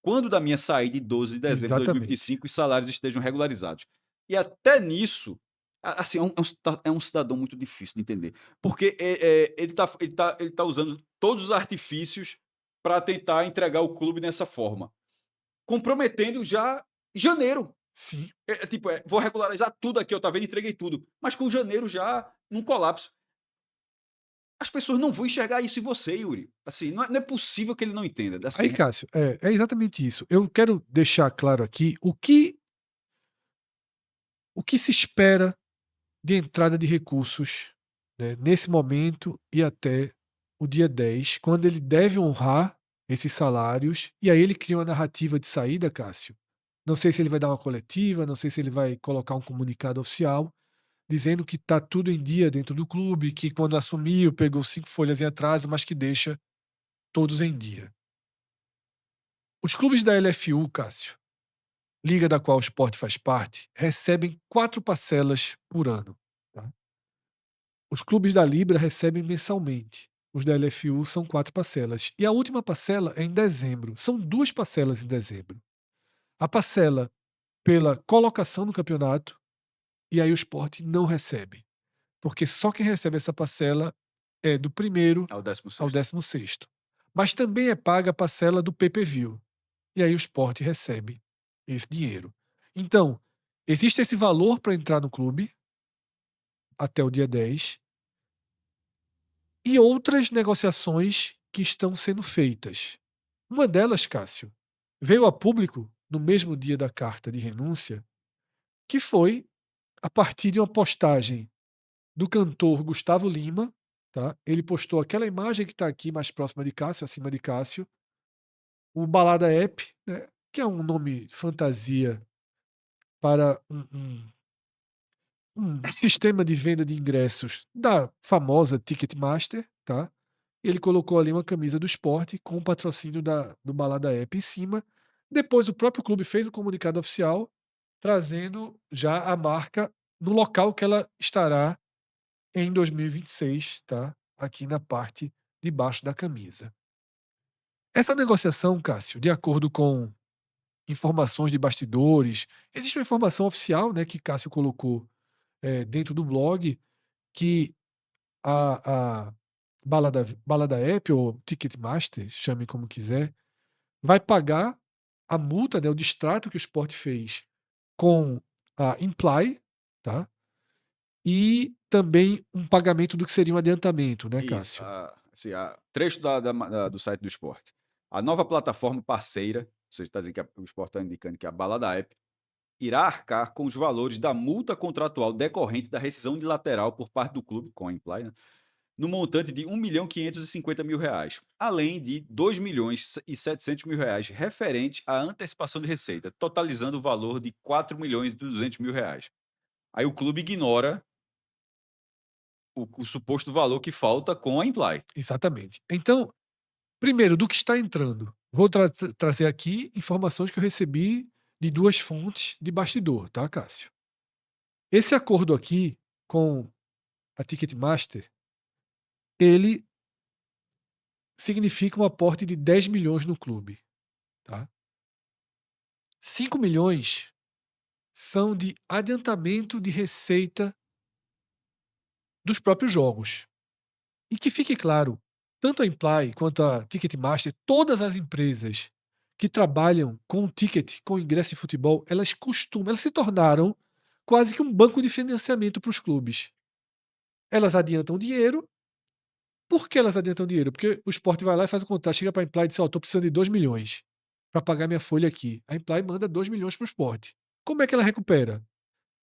quando da minha saída, em 12 de dezembro de Exatamente. 2025, os salários estejam regularizados. E até nisso, assim, é um cidadão muito difícil de entender. Porque ele tá usando todos os artifícios para tentar entregar o clube dessa forma, comprometendo já janeiro. Sim. Tipo, vou regularizar tudo aqui, eu tá vendo, entreguei tudo. Mas com janeiro já num colapso. As pessoas não vão enxergar isso em você, Yuri. Assim, não é possível que ele não entenda. Aí, Assim, Cássio, é exatamente isso. Eu quero deixar claro aqui o que se espera de entrada de recursos, né, nesse momento e até o dia 10, quando ele deve honrar esses salários, e aí ele cria uma narrativa de saída, Cássio. Não sei se ele vai dar uma coletiva, não sei se ele vai colocar um comunicado oficial, dizendo que está tudo em dia dentro do clube, que quando assumiu pegou 5 folhas em atraso, mas que deixa todos em dia. Os clubes da LFU, Cássio, liga da qual o Sport faz parte, recebem 4 parcelas por ano. Tá? Os clubes da Libra recebem mensalmente. Os da LFU são 4 parcelas. E a última parcela é em dezembro. São 2 parcelas em dezembro. A parcela pela colocação no campeonato, e aí o Sport não recebe. Porque só quem recebe essa parcela é do primeiro ao ao 16º. 16º. Mas também é paga a parcela do PPV. E aí o Sport recebe esse dinheiro. Então, existe esse valor para entrar no clube até o dia 10 e outras negociações que estão sendo feitas. Uma delas, Cássio, veio a público no mesmo dia da carta de renúncia, que foi a partir de uma postagem do cantor Gustavo Lima. Tá? Ele postou aquela imagem que está aqui mais próxima de Cássio, acima de Cássio, o Balada App, né, que é um nome fantasia para um sistema de venda de ingressos da famosa Ticketmaster, tá? Ele colocou ali uma camisa do esporte com o patrocínio do Balada App em cima. Depois o próprio clube fez o comunicado oficial, trazendo já a marca no local que ela estará em 2026, tá? Aqui na parte de baixo da camisa. Essa negociação, Cássio, de acordo com informações de bastidores, existe uma informação oficial, né, que Cássio colocou dentro do blog, que a Balada App ou Ticketmaster, chame como quiser, vai pagar a multa, né, o distrato que o Sport fez com a Imply, tá? E também um pagamento do que seria um adiantamento, né, Isso, Cássio? assim, trecho do site do esporte. A nova plataforma parceira seja, está dizendo que o Sport está indicando que a Balada App irá arcar com os valores da multa contratual decorrente da rescisão unilateral por parte do clube, com a Imply, né, no montante de R$ 1.550.000, além de R$ 2.700.000 referente à antecipação de receita, totalizando o valor de R$ 4.200.000. Aí o clube ignora o suposto valor que falta com a Imply. Exatamente. Então, primeiro, do que está entrando. Vou trazer aqui informações que eu recebi de 2 fontes de bastidor, tá, Cássio? Esse acordo aqui com a Ticketmaster, ele significa um aporte de 10 milhões no clube, tá? 5 milhões são de adiantamento de receita dos próprios jogos. E que fique claro, tanto a Imply quanto a Ticketmaster, todas as empresas que trabalham com ticket, com ingresso de futebol, elas se tornaram quase que um banco de financiamento para os clubes. Elas adiantam dinheiro. Por que elas adiantam dinheiro? Porque o Sport vai lá e faz o contrato, chega para a Imply e diz: "Ó, tô precisando de 2 milhões para pagar minha folha aqui". A Imply manda 2 milhões para o Sport. Como é que ela recupera?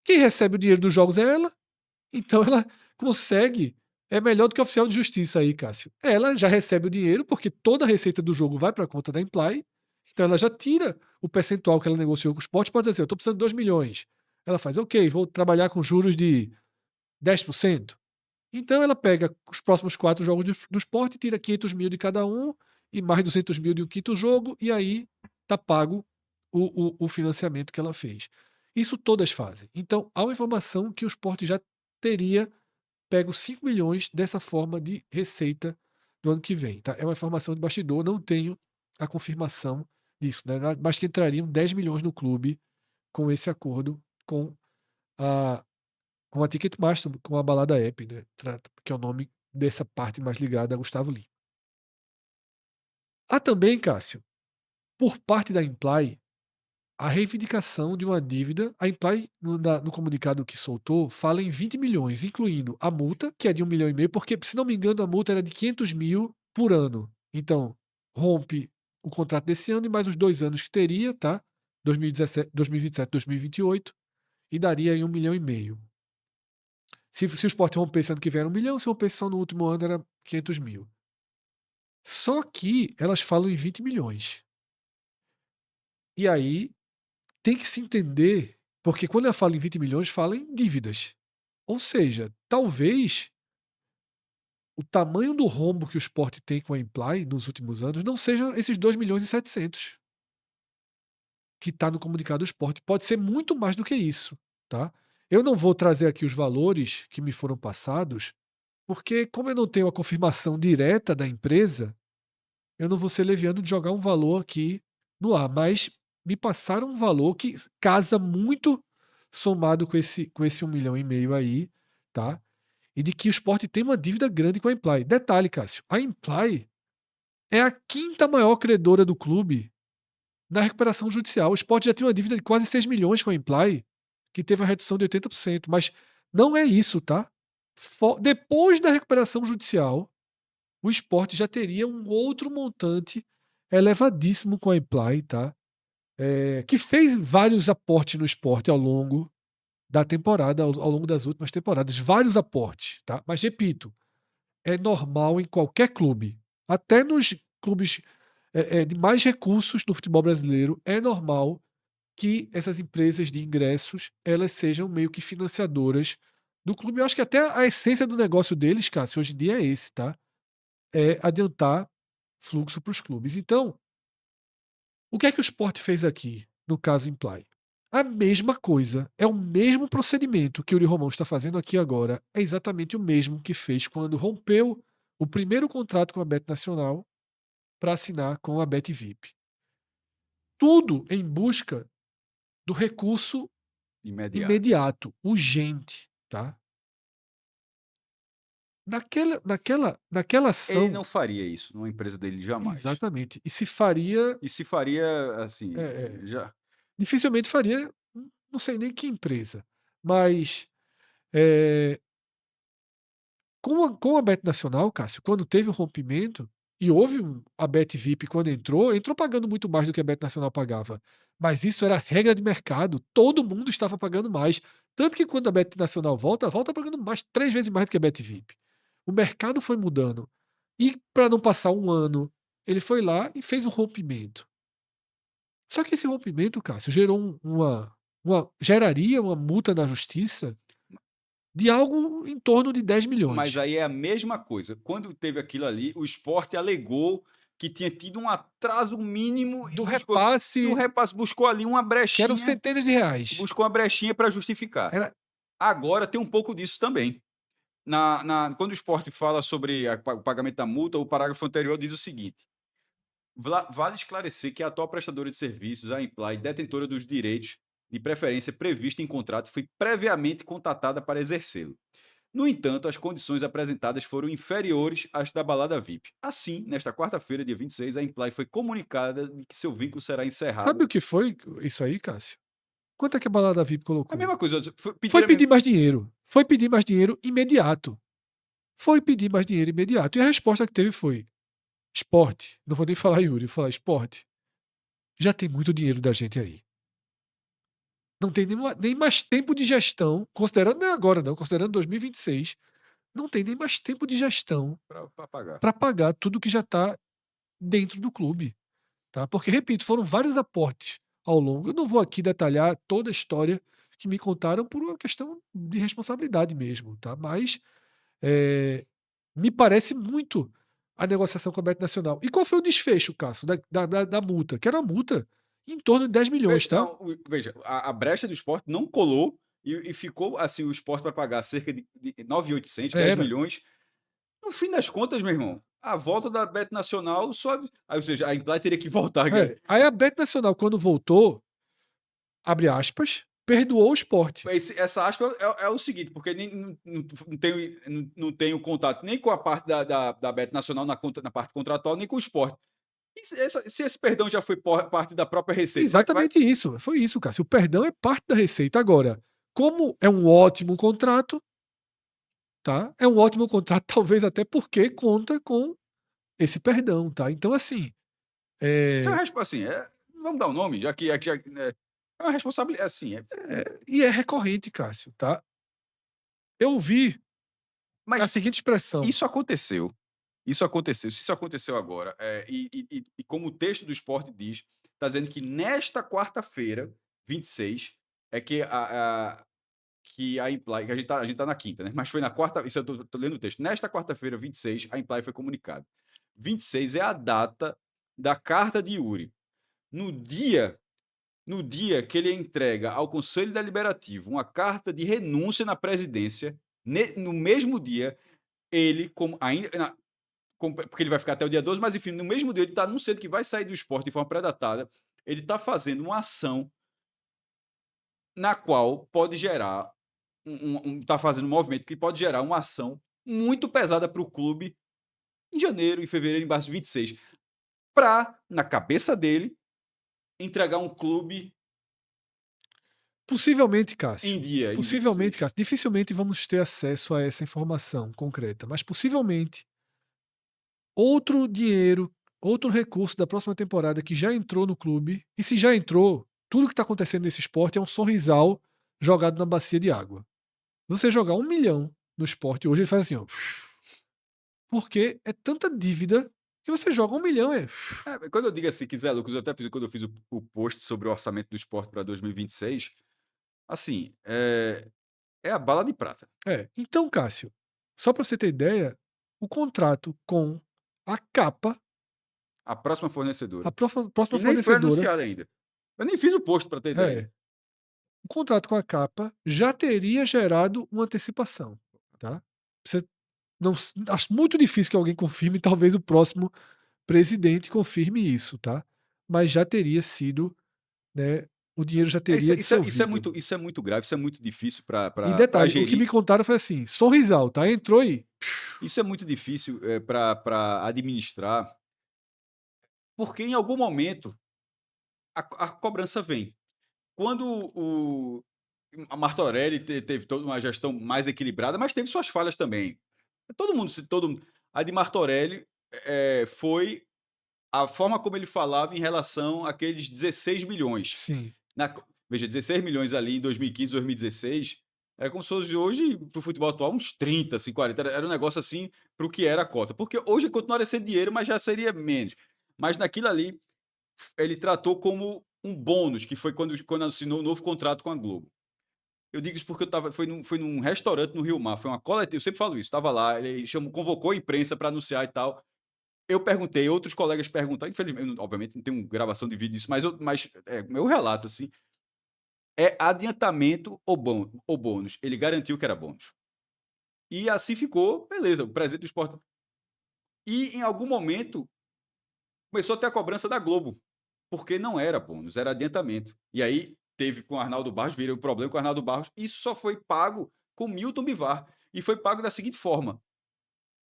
Quem recebe o dinheiro dos jogos é ela. Então ela consegue, é melhor do que o oficial de justiça aí, Cássio. Ela já recebe o dinheiro, porque toda a receita do jogo vai para a conta da Imply, então ela já tira o percentual que ela negociou com o Sport, pode dizer: "Eu estou precisando de 2 milhões". Ela faz: "Ok, vou trabalhar com juros de 10%". Então ela pega os próximos 4 jogos do Sport, tira 500 mil de cada um, e mais 200 mil de um quinto jogo, e aí tá pago o financiamento que ela fez. Isso todas fazem. Então há uma informação que o Sport já teria pego 5 milhões dessa forma de receita do ano que vem, tá? É uma informação de bastidor, não tenho a confirmação disso, né? Mas que entrariam 10 milhões no clube com esse acordo a, com a Ticketmaster, com a Balada App, né? Que é o nome dessa parte mais ligada a Gustavo Lima. Há também, Cássio, por parte da Imply, a reivindicação de uma dívida. A Imply, no comunicado que soltou, fala em 20 milhões, incluindo a multa, que é de 1,5 milhão, porque, se não me engano, a multa era de 500 mil por ano. Então, rompe o contrato desse ano e mais os 2 anos que teria, tá? 2017, 2027, 2028, e daria aí 1,5 milhão. Se o Sport rompesse ano que vem era 1 milhão, se rompesse só no último ano era 500 mil. Só que elas falam em 20 milhões. E aí tem que se entender, porque quando ela fala em 20 milhões, fala em dívidas. Ou seja, talvez o tamanho do rombo que o Sport tem com a Imply nos últimos anos não seja esses 2 milhões e 700 que está no comunicado do Sport. Pode ser muito mais do que isso, tá? Eu não vou trazer aqui os valores que me foram passados, porque como eu não tenho a confirmação direta da empresa, eu não vou ser leviano de jogar um valor aqui no ar, mas me passaram um valor que casa muito somado com esse 1,5 milhão aí, tá? E de que o Sport tem uma dívida grande com a Imply. Detalhe, Cássio, a Imply é a quinta maior credora do clube na recuperação judicial. O Sport já tem uma dívida de quase 6 milhões com a Imply, que teve uma redução de 80%. Mas não é isso, tá? Depois da recuperação judicial, o Sport já teria um outro montante elevadíssimo com a Imply, tá? Que fez vários aportes no Sport ao longo da temporada, ao longo das últimas temporadas, vários aportes, tá? Mas repito, é normal em qualquer clube, até nos clubes de mais recursos no futebol brasileiro, é normal que essas empresas de ingressos elas sejam meio que financiadoras do clube. Eu acho que até a essência do negócio deles, Cássio, hoje em dia é esse, tá? É adiantar fluxo para os clubes. Então, o que é que o Sport fez aqui, no caso Imply? A mesma coisa, é o mesmo procedimento que o Uri Romão está fazendo aqui agora, é exatamente o mesmo que fez quando rompeu o primeiro contrato com a Bet Nacional para assinar com a Bet VIP. Tudo em busca do recurso Imediato. imediato, urgente, tá? Naquela Ele ação, não faria isso numa empresa dele jamais. exatamente, e se faria, E se faria, assim, é, é, já dificilmente faria, não sei nem que empresa, mas é, com a Bet Nacional, Cássio, quando teve o rompimento, E houve a Bet VIP quando entrou pagando muito mais do que a Bet Nacional pagava. Mas isso era regra de mercado, todo mundo estava pagando mais. Tanto que quando a Bet Nacional volta pagando mais, 3 vezes mais do que a Bet VIP. O mercado foi mudando. E para não passar um ano, ele foi lá e fez um rompimento. Só que esse rompimento, Cássio, gerou geraria uma multa na justiça de algo em torno de 10 Mas milhões. aí é a mesma coisa. Quando teve aquilo ali, o Sport alegou que tinha tido um atraso mínimo e Do do repasse, repasse, buscou ali uma que eram brechinha, centenas de reais. buscou uma brechinha para justificar. Era, Agora tem um pouco disso também. Quando o Sport fala sobre o pagamento da multa, o parágrafo anterior diz o seguinte: Vale esclarecer que a atual prestadora de serviços, a Imply, detentora dos direitos de preferência prevista em contrato, foi previamente contatada para exercê-lo. No entanto, as condições apresentadas foram inferiores às da balada VIP. Assim, nesta quarta-feira, dia 26, a Imply foi comunicada de que seu vínculo será sabe encerrado. o que foi isso aí, Cássio? Quanto é que a balada VIP A colocou? mesma coisa, Foi pedir a pedir mesma... mais dinheiro. Foi pedir mais dinheiro imediato. Foi pedir mais dinheiro imediato. E a resposta que teve foi: esporte. Não vou nem falar Yuri, vou falar esporte. Já tem muito dinheiro da gente aí. Não tem nem mais tempo de gestão, considerando não é agora não, considerando 2026, não tem nem mais tempo de gestão para pagar. para pagar tudo que já está dentro do clube. Tá? Porque, repito, foram vários aportes ao longo. Eu não vou aqui detalhar toda a história que me contaram por uma questão de responsabilidade mesmo, tá? Mas me parece muito a negociação com a Bet Nacional. E qual foi o desfecho, Cássio, da multa? Que era uma multa em torno de 10 milhões, tá? Não, veja, a brecha do Sport não colou e ficou assim, o Sport vai pagar cerca de 9.800, 10 Era. milhões. No fim das contas, meu irmão, a volta da Bet Nacional só. Ou seja, a Imply teria que voltar. Aí a Bet Nacional, quando voltou, abre aspas, perdoou o esporte. Essa aspa é o seguinte, porque não tenho contato nem com a parte da Bet Nacional na parte contratual, nem com o esporte. Se esse perdão já foi parte da própria Receita, Exatamente isso. Foi isso, Cássio. O perdão é parte da receita. Agora, como é um ótimo contrato, tá? É um ótimo contrato, talvez até porque conta com esse perdão, tá? Então, assim, isso é uma é, assim, vamos dar o um nome, já que é uma responsabilidade, assim, e é recorrente, Cássio, tá? Eu vi a mas seguinte expressão. isso aconteceu. Isso aconteceu. Se isso aconteceu agora, e como o texto do esporte diz, está dizendo que nesta quarta-feira, 26, é que a Imply, que a gente tá na quinta, né? Mas foi na quarta, isso eu tô lendo o texto. Nesta quarta-feira, 26, a Imply foi comunicado. 26 é a data da carta de Yuri. No dia, no dia que ele entrega ao Conselho Deliberativo uma carta de renúncia na presidência, no mesmo dia, ele, como ainda, porque ele vai ficar até o dia 12, mas enfim, no mesmo dia ele está anunciando que vai sair do esporte de forma predatada. Ele está fazendo uma ação na qual pode gerar tá fazendo um movimento que pode gerar uma ação muito pesada para o clube em janeiro, em fevereiro, em março de 26, para, na cabeça dele, entregar um clube Possivelmente, Cássio. em dia, em Possivelmente, 26. Cássio. Dificilmente vamos ter acesso a essa informação concreta, mas possivelmente outro dinheiro, outro recurso da próxima temporada que já entrou no clube, e se já entrou, tudo que está acontecendo nesse esporte é um sorrisal jogado na bacia de água. Você jogar 1 milhão no esporte hoje, ele faz assim, ó. Porque é tanta dívida que você joga 1 milhão, é. Quando eu digo assim, quiser, Lucas, eu até fiz quando eu fiz o post sobre o orçamento do esporte para 2026, assim, é a bala de prata. Então, Cássio, só para você ter ideia, o contrato com a capa, A próxima fornecedora. a próxima E nem foi fornecedora, anunciada ainda. Eu nem fiz o post para ter ideia. é, o contrato com a capa já teria gerado uma antecipação, tá? Você não, acho muito difícil que alguém confirme, talvez o próximo presidente confirme isso, tá? Mas já teria sido, né? O dinheiro já teria dissolvido. Isso é muito grave, isso é muito difícil E para detalhe, o que me gerir. contaram foi assim: sorrisal, tá? Entrou aí. Isso é muito difícil para administrar, porque em algum momento a cobrança vem. Quando a Martorelli teve toda uma gestão mais equilibrada, mas teve suas falhas também. A de Martorelli foi a forma como ele falava em relação àqueles 16 milhões. Sim, Veja, 16 milhões ali em 2015, 2016, era como se fosse hoje, para o futebol atual, uns 30, assim, 40. Era um negócio assim para o que era a cota. Porque hoje continuaria sendo dinheiro, mas já seria menos. Mas naquilo ali, ele tratou como um bônus, que foi quando assinou o novo contrato com a Globo. Eu digo isso porque foi num restaurante no Rio Mar, foi uma coletiva, eu sempre falo isso, estava lá, ele convocou a imprensa para anunciar e tal. Eu perguntei, outros colegas perguntaram, infelizmente, obviamente não tenho gravação de vídeo disso, mas meu relato, assim, é adiantamento ou bônus. Ele garantiu que era bônus. E assim ficou, beleza, o presidente do esporte. E em algum momento começou a ter a cobrança da Globo, porque não era bônus, era adiantamento. E aí teve com o Arnaldo Barros, virou o problema com o Arnaldo Barros, isso só foi pago com Milton Bivar. E foi pago da seguinte forma: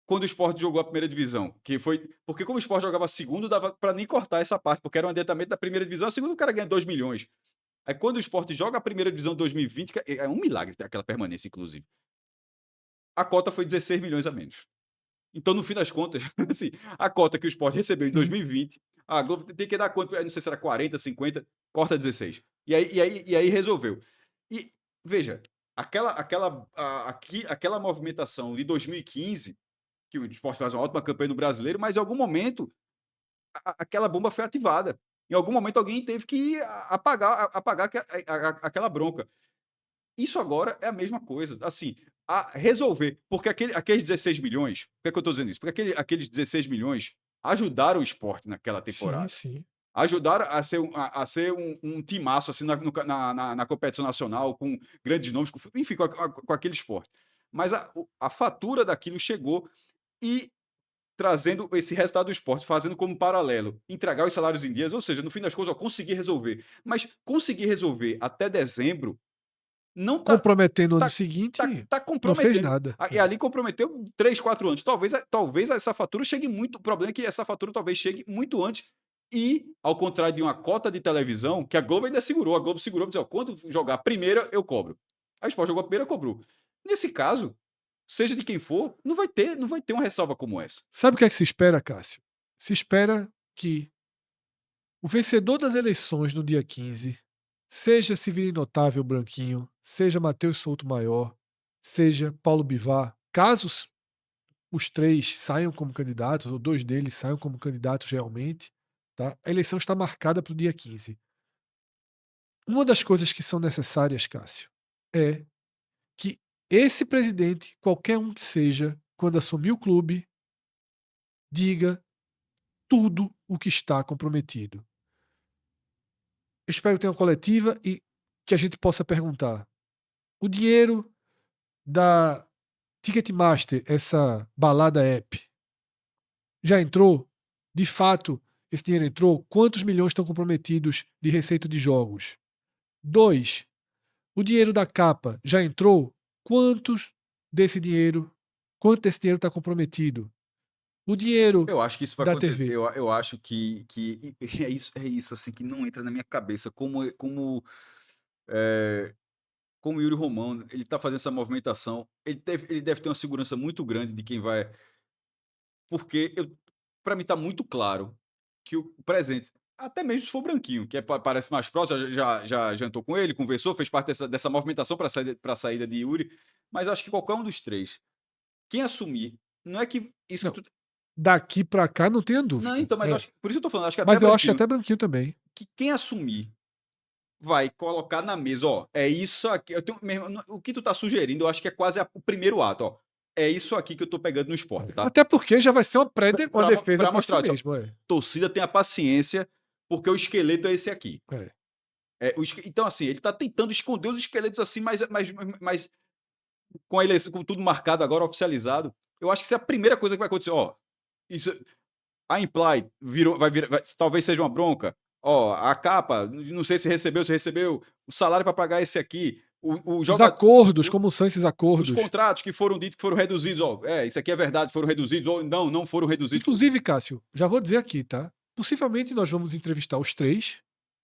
quando o Sport jogou a primeira divisão, que foi. Porque como o Sport jogava a segundo, dava para nem cortar essa parte, porque era um adiantamento da primeira divisão, a segunda o cara ganha 2 milhões. Aí quando o Sport joga a primeira divisão 2020, é um milagre ter aquela permanência, inclusive. A cota foi 16 milhões a menos. Então, no fim das contas, assim, a cota que o Sport recebeu em sim. 2020, a Globo tem que dar quanto? Não sei se era 40, 50, corta 16. E aí resolveu. E veja, aquela movimentação de 2015, que o Sport faz uma ótima campanha no Brasileiro, mas em algum momento aquela bomba foi ativada. Em algum momento alguém teve que apagar aquela bronca. Isso agora é a mesma coisa. Assim, a resolver. Porque aqueles 16 milhões. Por que, é que eu estou dizendo isso? Porque aqueles 16 milhões ajudaram o esporte naquela Sim, temporada. sim. Ajudaram a ser um timaço assim, na competição nacional, com grandes nomes, enfim, com aquele esporte. Mas a fatura daquilo chegou e trazendo esse resultado do esporte, fazendo como paralelo, entregar os salários em dias, ou seja, no fim das contas, eu consegui resolver. Mas conseguir resolver até dezembro não tá, Comprometendo o ano tá, seguinte, tá não fez comprometendo. nada. E ali comprometeu 3, 4 anos. Talvez essa fatura chegue muito. O problema é que essa fatura talvez chegue muito antes. E, ao contrário de uma cota de televisão, que a Globo ainda segurou. A Globo segurou, disse, ó, quando jogar a primeira, eu cobro. A Sport jogou a primeira, cobrou. Nesse caso, seja de quem for, não vai ter uma ressalva como essa. Sabe o que é que se espera, Cássio? Se espera que o vencedor das eleições no dia 15, seja Severino Otávio Branquinho, seja Matheus Souto Maior, seja Paulo Bivar, caso os três saiam como candidatos, ou dois deles saiam como candidatos realmente, tá? A eleição está marcada para o dia 15. Uma das coisas que são necessárias, Cássio, é que esse presidente, qualquer um que seja, quando assumir o clube, diga tudo o que está comprometido. Eu espero que tenha uma coletiva e que a gente possa perguntar: o dinheiro da Ticketmaster, essa balada app, já entrou? De fato, esse dinheiro entrou? Quantos milhões estão comprometidos de receita de jogos? 2. O dinheiro da capa já entrou? Quantos desse dinheiro, quanto desse dinheiro está comprometido? O dinheiro Eu acho que isso vai da acontecer. TV. Eu acho que é isso assim que não entra na minha cabeça. É, como o Yuri Romão, ele está fazendo essa movimentação, ele deve ter uma segurança muito grande de quem vai. Porque para mim está muito claro que o presente, até mesmo se for Branquinho, que parece mais próximo, já jantou com ele, conversou, fez parte dessa movimentação para a saída de Yuri, mas eu acho que qualquer um dos três, quem assumir, não é que isso que Não, tu. daqui para cá não tenha Não, dúvida. então, mas eu É. acho, por isso eu tô falando, acho que até Mas eu acho que Branquinho, até Branquinho também. que quem assumir vai colocar na mesa, ó, é isso aqui. O que tu tá sugerindo, eu acho que é quase o primeiro ato, ó. É isso aqui que eu tô pegando no esporte, tá? Até porque já vai ser uma defesa Para para si mostrar, ó, mesmo. É. torcida tenha paciência, porque o esqueleto é esse aqui. É. Então, assim, ele tá tentando esconder os esqueletos assim, mas com a eleição, com tudo marcado agora, oficializado, eu acho que isso é a primeira coisa que vai acontecer. Ó, isso, a Imply talvez seja uma bronca. Ó, a capa, não sei se recebeu, o salário para pagar esse aqui, o Os jogador, acordos, como são esses os acordos? contratos que foram ditos que foram reduzidos, ó, isso aqui é verdade, foram reduzidos, ou não foram reduzidos. Inclusive, Cássio, já vou dizer aqui, tá? Possivelmente nós vamos entrevistar os três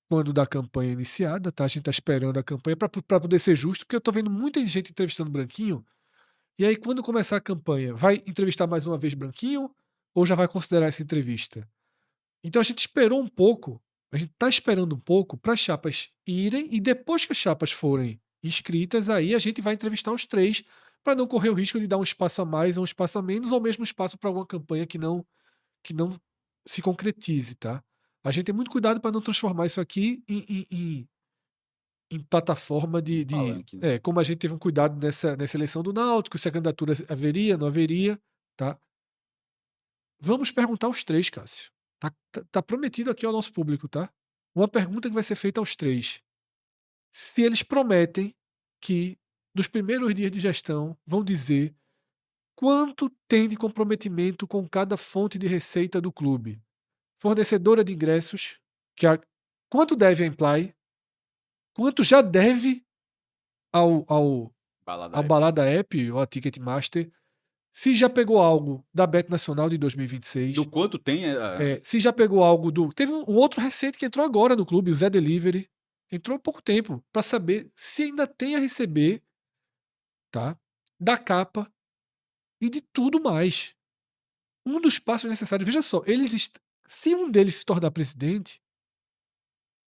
quando da campanha iniciada, tá? A gente tá esperando a campanha para poder ser justo, porque eu tô vendo muita gente entrevistando Branquinho. E aí, quando começar a campanha, vai entrevistar mais uma vez Branquinho? ou já vai considerar essa entrevista? Então a gente esperou um pouco, a gente está esperando um pouco para as chapas irem e depois que as chapas forem inscritas, aí a gente vai entrevistar os três para não correr o risco de dar um espaço a mais ou um espaço a menos, ou mesmo espaço para alguma campanha que não se concretize, tá? A gente tem muito cuidado para não transformar isso aqui em plataforma Palanque, né? como a gente teve um cuidado nessa eleição do Náutico, se a candidatura haveria, não haveria, tá? Vamos perguntar aos três, Cássio. Tá prometido aqui ao nosso público, tá? Uma pergunta que vai ser feita aos três. Se eles prometem que, nos primeiros dias de gestão, vão dizer quanto tem de comprometimento com cada fonte de receita do clube. Fornecedora de ingressos, quanto deve a Imply, quanto já deve ao Balada ao App. Balada App ou a Ticketmaster, se já pegou algo da Bet Nacional de 2026, Do quanto tem. se já pegou algo do. Teve um outro recente que entrou agora no clube, o Zé Delivery. Entrou há pouco tempo, para saber se ainda tem a receber, tá? Da capa e de tudo mais. Um dos passos necessários, veja só, se um deles se tornar presidente,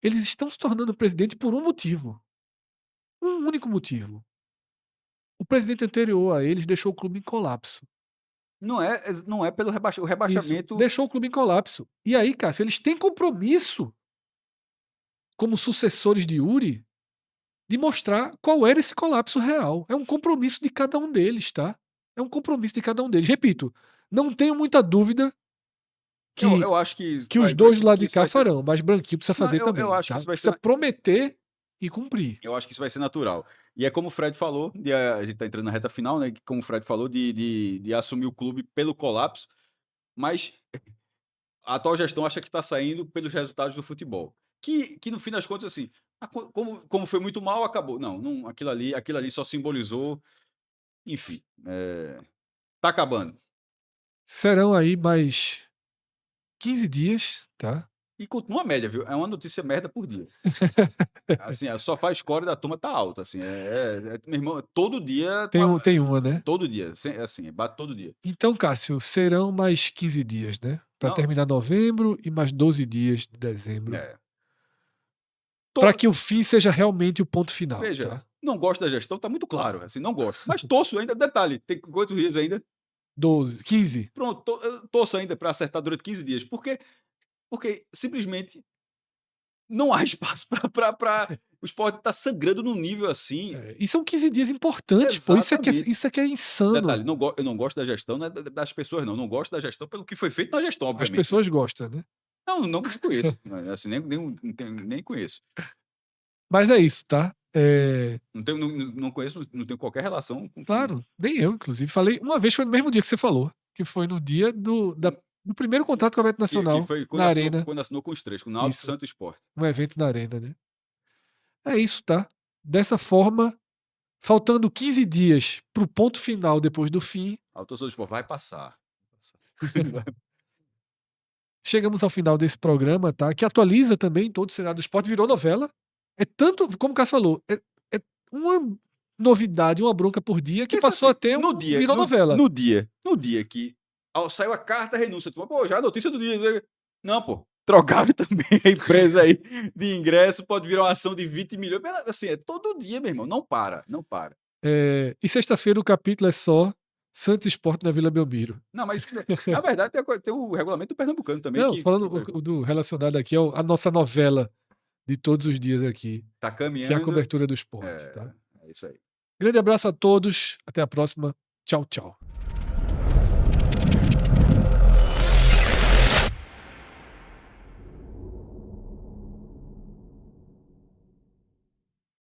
eles estão se tornando presidente por um motivo. Um único motivo. O presidente anterior a eles deixou o clube em colapso. Não é pelo Isso, rebaixamento. deixou o clube em colapso. E aí, Cássio, eles têm compromisso, como sucessores de Uri, de mostrar qual era esse colapso real. É um compromisso de cada um deles, tá? É um compromisso de cada um deles. Repito, não tenho muita dúvida que, Eu acho que que os dois do lado de cá farão, mas Branquinho precisa Não, fazer eu também, acho que tá? isso vai Precisa ser. prometer e cumprir. Eu acho que isso vai ser natural. E é como o Fred falou, a gente tá entrando na reta final, né? Como o Fred falou, de assumir o clube pelo colapso, mas a atual gestão acha que está saindo pelos resultados do futebol. Que no fim das contas, assim, como foi muito mal, acabou. Não, aquilo ali só simbolizou. Enfim, tá acabando. Serão aí mais 15 dias, tá? E continua a média, viu? É uma notícia merda por dia. Assim, só faz score da turma tá alta, assim. Meu irmão, todo dia. Tem uma, né? Todo dia. Assim, bate todo dia. Então, Cássio, serão mais 15 dias, né? Para Não, terminar novembro e mais 12 dias de dezembro. é. Para que o fim seja realmente o ponto final, Veja, tá? não gosto da gestão, tá muito claro. Assim, não gosto. Mas torço ainda. Detalhe, tem quantos dias ainda? 12, 15. Pronto, eu torço ainda para acertar durante 15 dias. Porque simplesmente não há espaço para. O esporte tá sangrando num nível assim. E são 15 dias importantes, pô. Exatamente. Isso aqui é insano. Detalhe, eu não gosto da gestão, não é das pessoas, não. Não gosto da gestão pelo que foi feito na gestão, As obviamente. pessoas gostam, né? Não conheço. Assim, nem conheço. Mas é isso, tá? Não conheço, não tenho qualquer relação com. Claro, nem eu, inclusive. Falei uma vez, foi no mesmo dia que você falou, que foi no dia do primeiro contrato com a Bet Que Nacional, foi na Arena. quando assinou com os três, com o Náutico, Isso, Santo e Sport. um evento na Arena, né? É isso, tá? Dessa forma, faltando 15 dias pro ponto final depois do fim, A torcedor do Sport vai passar. chegamos ao final desse programa, tá? Que atualiza também todo o cenário do esporte, virou novela. É tanto, como o Cássio falou, é uma novidade, uma bronca por dia que Pensa passou assim, a ter virou novela. No dia que saiu a carta renúncia, tu, pô, já a notícia do dia. Não, pô, trocaram também a empresa aí de ingresso, pode virar uma ação de 20 milhões. Assim, é todo dia, meu irmão, não para. E sexta-feira o capítulo é só Santos Esporte na Vila Belmiro. Não, mas na verdade tem o regulamento do Pernambucano também. Não, falando o do relacionado aqui a nossa novela de todos os dias aqui, Tá que é a caminhando. cobertura do esporte, tá? É isso aí. Grande abraço a todos, até a próxima. Tchau, tchau.